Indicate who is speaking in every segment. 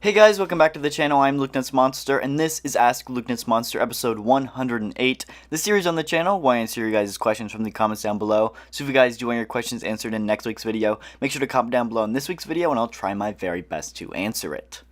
Speaker 1: Hey guys, welcome back to the channel. I'm Lukenessmonster, and this is Ask Lukenessmonster episode 108. The series on the channel where I answer your guys' questions from the comments down below. So if you guys do want your questions answered in next week's video, make sure to comment down below in this week's video, and I'll try my very best to answer it.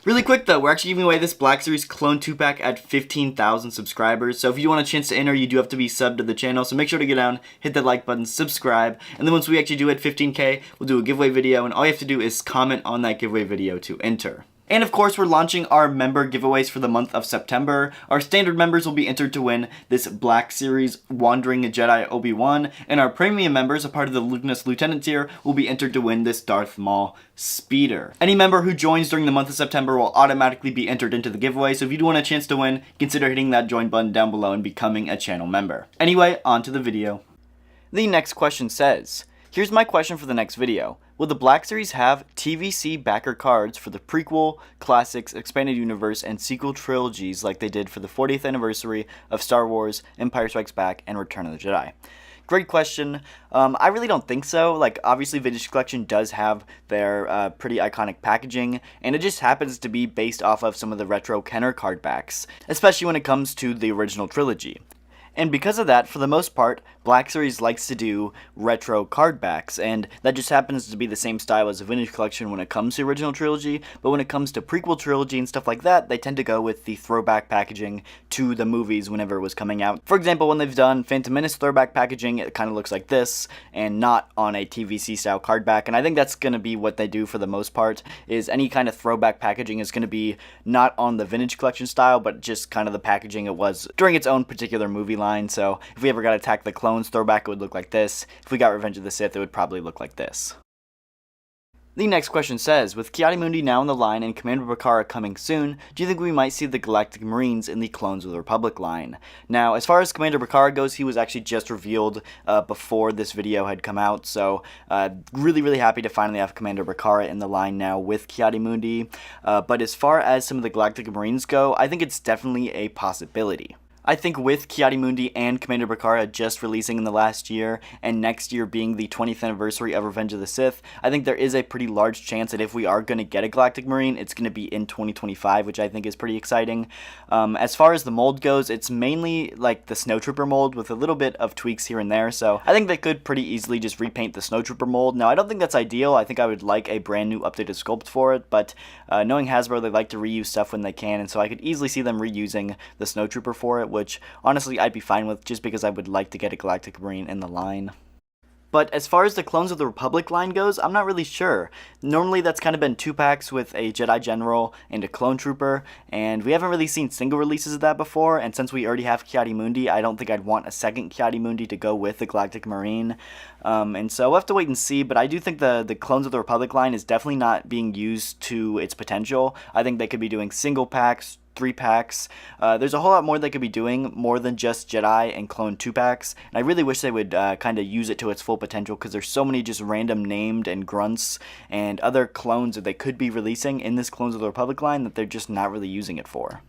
Speaker 1: Really quick though, we're actually giving away this Black Series Clone 2-pack at 15,000 subscribers. So if you want a chance to enter, you do have to be subbed to the channel. So make sure to get down, hit that like button, subscribe. And then once we actually do hit 15K, we'll do a giveaway video. And all you have to do is comment on that giveaway video to enter. And of course, we're launching our member giveaways for the month of September. Our standard members will be entered to win this Black Series Wandering Jedi Obi-Wan, and our premium members, a part of the Lukeness Lieutenant tier, will be entered to win this Darth Maul Speeder. Any member who joins during the month of September will automatically be entered into the giveaway, so if you do want a chance to win, consider hitting that join button down below and becoming a channel member. Anyway, on to the video. The next question says, here's my question for the next video. Will the Black Series have TVC backer cards for the prequel, classics, expanded universe, and sequel trilogies like they did for the 40th anniversary of Star Wars, Empire Strikes Back, and Return of the Jedi? Great question. I really don't think so. Like, obviously Vintage Collection does have their pretty iconic packaging, and it just happens to be based off of some of the retro Kenner card backs, especially when it comes to the original trilogy. And because of that, for the most part, Black Series likes to do retro card backs, and that just happens to be the same style as the Vintage Collection when it comes to original trilogy, but when it comes to prequel trilogy and stuff like that, they tend to go with the throwback packaging to the movies whenever it was coming out. For example, when they've done Phantom Menace throwback packaging, it kind of looks like this, and not on a TVC style card back, and I think that's going to be what they do for the most part, is any kind of throwback packaging is going to be not on the Vintage Collection style, but just kind of the packaging it was during its own particular movie line. So if we ever got Attack the Clones throwback, it would look like this. If we got Revenge of the Sith, it would probably look like this. The next question says, with Ki-Adi-Mundi now on the line and Commando Pack coming soon, do you think we might see the Galactic Marines in the Clones of the Republic line? Now, as far as Commando Pack goes, he was actually just revealed before this video had come out, so really happy to finally have Commando Pack in the line now with Ki-Adi-Mundi. But as far as some of the Galactic Marines go, I think it's definitely a possibility. I think with Ki-Adi-Mundi and Commando Pack just releasing in the last year, and next year being the 20th anniversary of Revenge of the Sith, I think there is a pretty large chance that if we are going to get a Galactic Marine, it's going to be in 2025, which I think is pretty exciting. As far as the mold goes, it's mainly like the Snowtrooper mold with a little bit of tweaks here and there, so I think they could pretty easily just repaint the Snowtrooper mold. Now, I don't think that's ideal. I think I would like a brand new updated sculpt for it, but knowing Hasbro, they like to reuse stuff when they can, and so I could easily see them reusing the Snowtrooper for it, which honestly I'd be fine with just because I would like to get a Galactic Marine in the line. But as far as the Clones of the Republic line goes, I'm not really sure. Normally that's kind of been 2-packs with a Jedi General and a Clone Trooper, and we haven't really seen single releases of that before, and since we already have Ki-Adi-Mundi, I don't think I'd want a second Ki-Adi-Mundi to go with the Galactic Marine. And so we'll have to wait and see, but I do think the Clones of the Republic line is definitely not being used to its potential. I think they could be doing single packs, 3-packs. There's a whole lot more they could be doing, more than just Jedi and Clone 2-packs, and I really wish they would kind of use it to its full potential, because there's so many just random named and grunts and other clones that they could be releasing in this Clones of the Republic line that they're just not really using it for.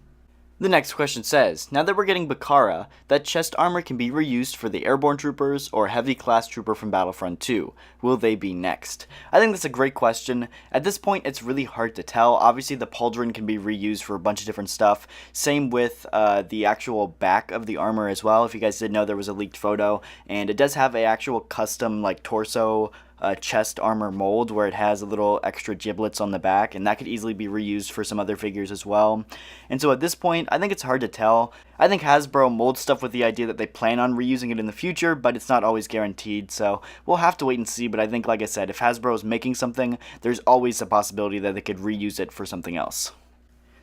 Speaker 1: The next question says, now that we're getting Bakara, that chest armor can be reused for the Airborne Troopers or Heavy Class Trooper from Battlefront 2. Will they be next? I think that's a great question. At this point, it's really hard to tell. Obviously, the Pauldron can be reused for a bunch of different stuff. Same with the actual back of the armor as well. If you guys didn't know, there was a leaked photo, and it does have an actual custom like torso chest armor mold where it has a little extra giblets on the back, and that could easily be reused for some other figures as well. And so at this point, I think it's hard to tell. I think Hasbro molds stuff with the idea that they plan on reusing it in the future, but it's not always guaranteed, so we'll have to wait and see. But I think, like I said, if Hasbro is making something, there's always a possibility that they could reuse it for something else.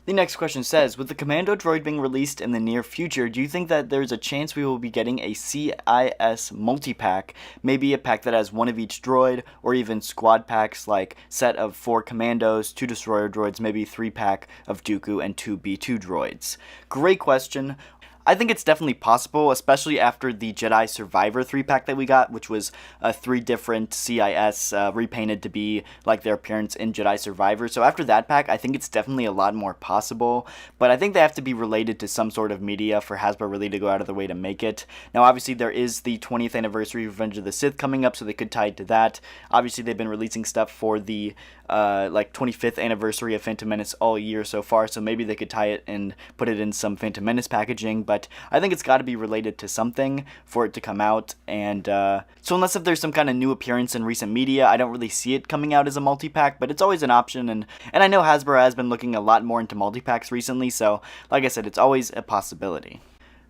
Speaker 1: The next question says, with the Commando droid being released in the near future, do you think that there's a chance we will be getting a CIS multi-pack, maybe a pack that has one of each droid, or even squad packs like set of 4 Commandos, 2 Destroyer droids, maybe 3-pack of Dooku and 2 B2 droids? Great question. I think it's definitely possible, especially after the Jedi Survivor 3-pack that we got, which was 3 different CIS repainted to be like their appearance in Jedi Survivor. So after that pack, I think it's definitely a lot more possible, but I think they have to be related to some sort of media for Hasbro really to go out of the way to make it. Now, obviously, there is the 20th anniversary of Revenge of the Sith coming up, so they could tie it to that. Obviously, they've been releasing stuff for the 25th anniversary of Phantom Menace all year so far, so maybe they could tie it and put it in some Phantom Menace packaging, but I think it's got to be related to something for it to come out, and so unless if there's some kind of new appearance in recent media, I don't really see it coming out as a multi-pack, but it's always an option, and I know Hasbro has been looking a lot more into multi-packs recently, so like I said, it's always a possibility.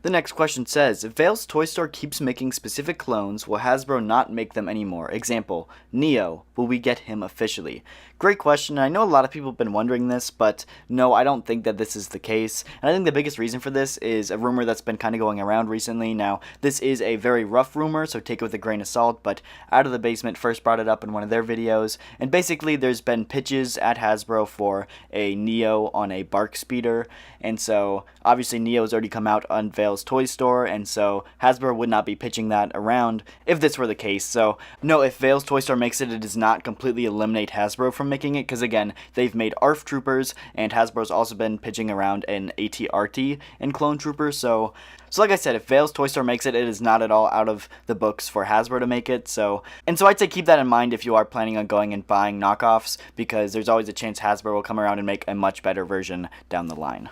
Speaker 1: The next question says, if Vale's toy store keeps making specific clones, will Hasbro not make them anymore? Example, Neo, will we get him officially? Great question. I know a lot of people have been wondering this, but no, I don't think that this is the case. And I think the biggest reason for this is a rumor that's been kind of going around recently. Now, this is a very rough rumor, so take it with a grain of salt, but Out of the Basement first brought it up in one of their videos, and basically there's been pitches at Hasbro for a Neo on a bark speeder, and so obviously Neo's already come out on Vale's toy store, and so Hasbro would not be pitching that around if this were the case. So no, if Vale's toy store makes it, it does not completely eliminate Hasbro from making it, because again, they've made ARF Troopers, and Hasbro's also been pitching around an AT-RT and Clone Troopers, so like I said, if Vale's toy store makes it, it is not at all out of the books for Hasbro to make it, so I'd say keep that in mind if you are planning on going and buying knockoffs, because there's always a chance Hasbro will come around and make a much better version down the line.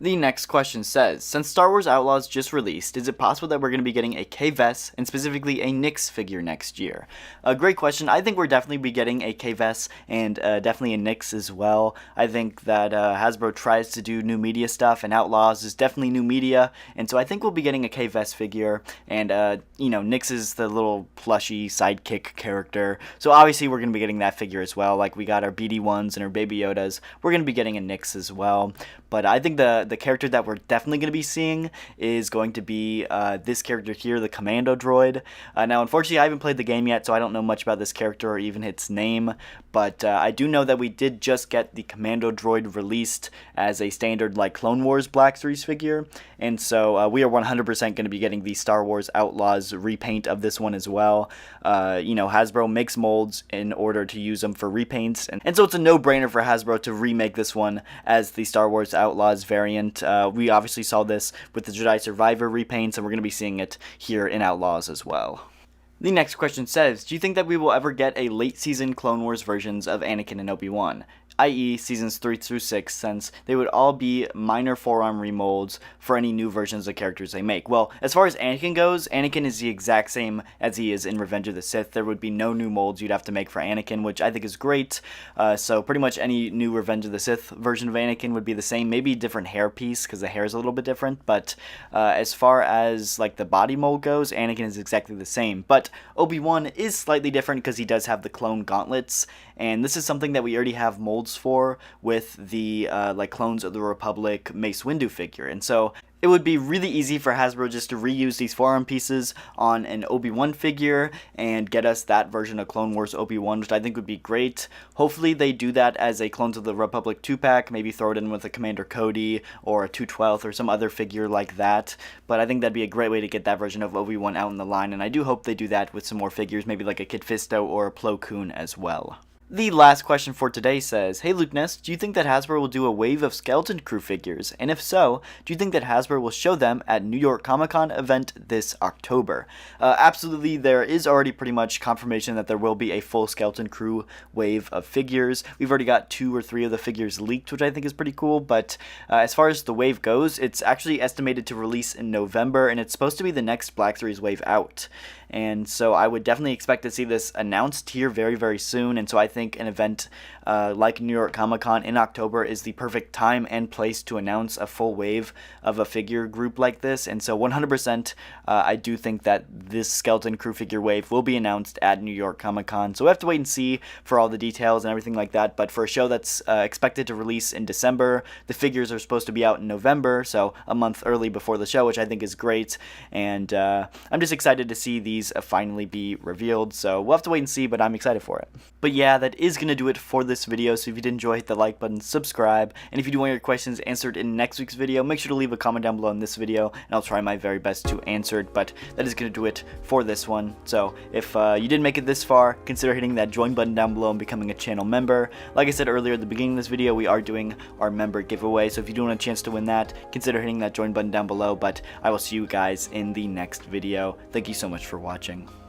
Speaker 1: The next question says, since Star Wars Outlaws just released, is it possible that we're going to be getting a K-Vess, and specifically a Nyx figure next year? A great question. I think we're definitely be getting a K-Vess, and definitely a Nyx as well. I think that Hasbro tries to do new media stuff, and Outlaws is definitely new media, and so I think we'll be getting a K-Vess figure, and Nyx is the little plushy sidekick character, so obviously we're going to be getting that figure as well. Like we got our BD-1s and our Baby Yodas, we're going to be getting a Nyx as well, but I think the character that we're definitely going to be seeing is going to be this character here, the Commando Droid. Now, unfortunately, I haven't played the game yet, so I don't know much about this character or even its name, but I do know that we did just get the Commando Droid released as a standard, like, Clone Wars Black Series figure, and so we are 100% going to be getting the Star Wars Outlaws repaint of this one as well. Hasbro makes molds in order to use them for repaints, and so it's a no-brainer for Hasbro to remake this one as the Star Wars Outlaws variant. We obviously saw this with the Jedi Survivor repaints, and we're going to be seeing it here in Outlaws as well. The next question says, do you think that we will ever get a late season Clone Wars versions of Anakin and Obi-Wan? i.e. seasons 3 through 6, since they would all be minor forearm remolds for any new versions of characters they make. Well, as far as Anakin goes, Anakin is the exact same as he is in Revenge of the Sith. There would be no new molds you'd have to make for Anakin, which I think is great. So pretty much any new Revenge of the Sith version of Anakin would be the same, maybe different hair piece, because the hair is a little bit different, but as far as like the body mold goes, Anakin is exactly the same. But Obi-Wan is slightly different because he does have the clone gauntlets, and this is something that we already have molds for with the Clones of the Republic Mace Windu figure, and so it would be really easy for Hasbro just to reuse these forearm pieces on an Obi-Wan figure and get us that version of Clone Wars Obi-Wan, which I think would be great. Hopefully they do that as a Clones of the Republic 2-pack, maybe throw it in with a Commander Cody or a 212th or some other figure like that, but I think that'd be a great way to get that version of Obi-Wan out in the line, and I do hope they do that with some more figures, maybe like a Kit Fisto or a Plo Koon as well. The last question for today says, hey Lukeness, do you think that Hasbro will do a wave of Skeleton Crew figures? And if so, do you think that Hasbro will show them at New York Comic-Con event this October? Absolutely, there is already pretty much confirmation that there will be a full Skeleton Crew wave of figures. We've already got 2 or 3 of the figures leaked, which I think is pretty cool, but as far as the wave goes, it's actually estimated to release in November, and it's supposed to be the next Black Series wave out. And so I would definitely expect to see this announced here very, very soon, and so I think an event like New York Comic-Con in October is the perfect time and place to announce a full wave of a figure group like this, and so 100% I do think that this Skeleton Crew figure wave will be announced at New York Comic-Con, so we have to wait and see for all the details and everything like that, but for a show that's expected to release in December, the figures are supposed to be out in November, so a month early before the show, which I think is great, and I'm just excited to see these these finally be revealed. So we'll have to wait and see, but I'm excited for it. But yeah, that is going to do it for this video. So if you did enjoy, hit the like button, subscribe, and if you do want your questions answered in next week's video, make sure to leave a comment down below in this video, and I'll try my very best to answer it. But that is going to do it for this one. So if you did make it this far, consider hitting that join button down below and becoming a channel member. Like I said earlier at the beginning of this video, we are doing our member giveaway, so if you do want a chance to win that, consider hitting that join button down below. But I will see you guys in the next video. Thank you so much for watching.